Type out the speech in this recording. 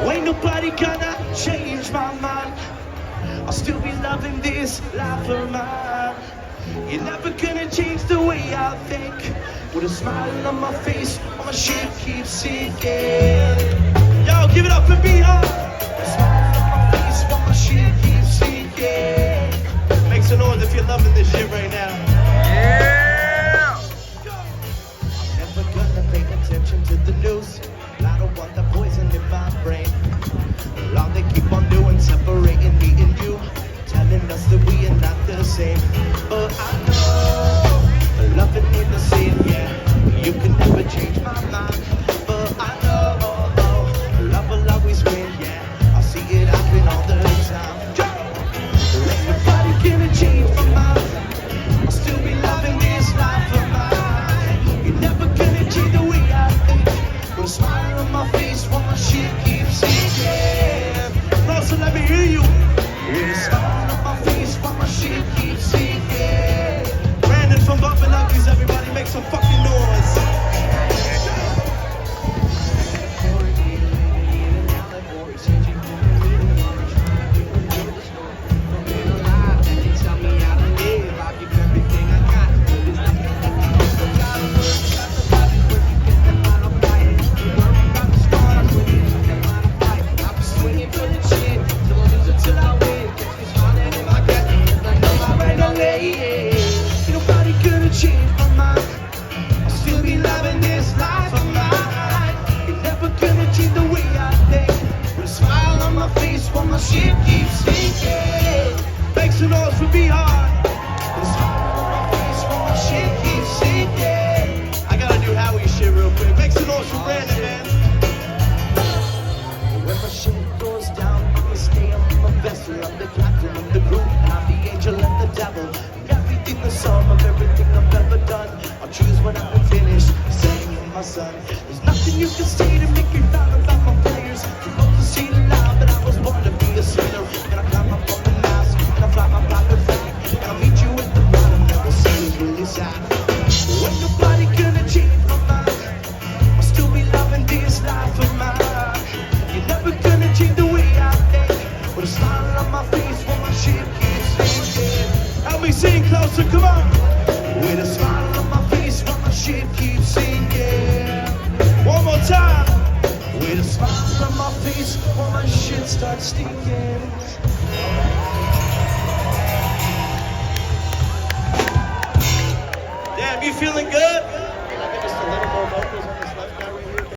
Ain't nobody gonna change my mind. I'll still be loving this life of mine. You're never gonna change the way I think. With a smile on my face while my ship keeps sinking. Yo, give it up for me, huh? A smile on my face while my ship keeps sinking. Make some noise if you're loving this shit right now. Yeah! I'm never gonna pay attention to the news. I don't want the poison in my brain. All they keep on doing, separating me and you, telling us that we are not the same. But I know, loving ain't the same, yeah. You can never change my mind. But I know, love will always win, yeah. I see it happen all the time. Ain't nobody gonna change my mind. I'll still be loving this life of mine. You're never gonna change the way I think. With a smile on my face while my shit keeps sinking. So let me hear you. With a smile on my face while my shit keeps sinking. Brandon from Bumpin' Uglies, everybody make some fucking noise. Shit keeps sinking. Make some noise for me hard. My shit keeps sinking. I gotta do Howie shit real quick. Make some noise for Brandon, man. When my shit goes down, I'ma stay on my vessel. I'm the captain of the group, and I'm the angel and the devil. Everything the sum of everything I've ever done. I'll choose when I'm finished, saying you're my son. There's nothing you can say to make me proud about my players. You're supposed to see the lie, but I was born to be a sinner. And I climb up on the mask, and I fly my private flag. And I'll meet you at the bottom, and we'll see who's really sad. Ain't nobody gonna change my mind. I'll still be loving this life of mine. You're never gonna change the way I think. With a smile on my face while my shit keeps sinking. Help me sing closer, come on. With a smile on my face while my shit keeps sinking. One more time. With a smile on my face while my shit starts stinking.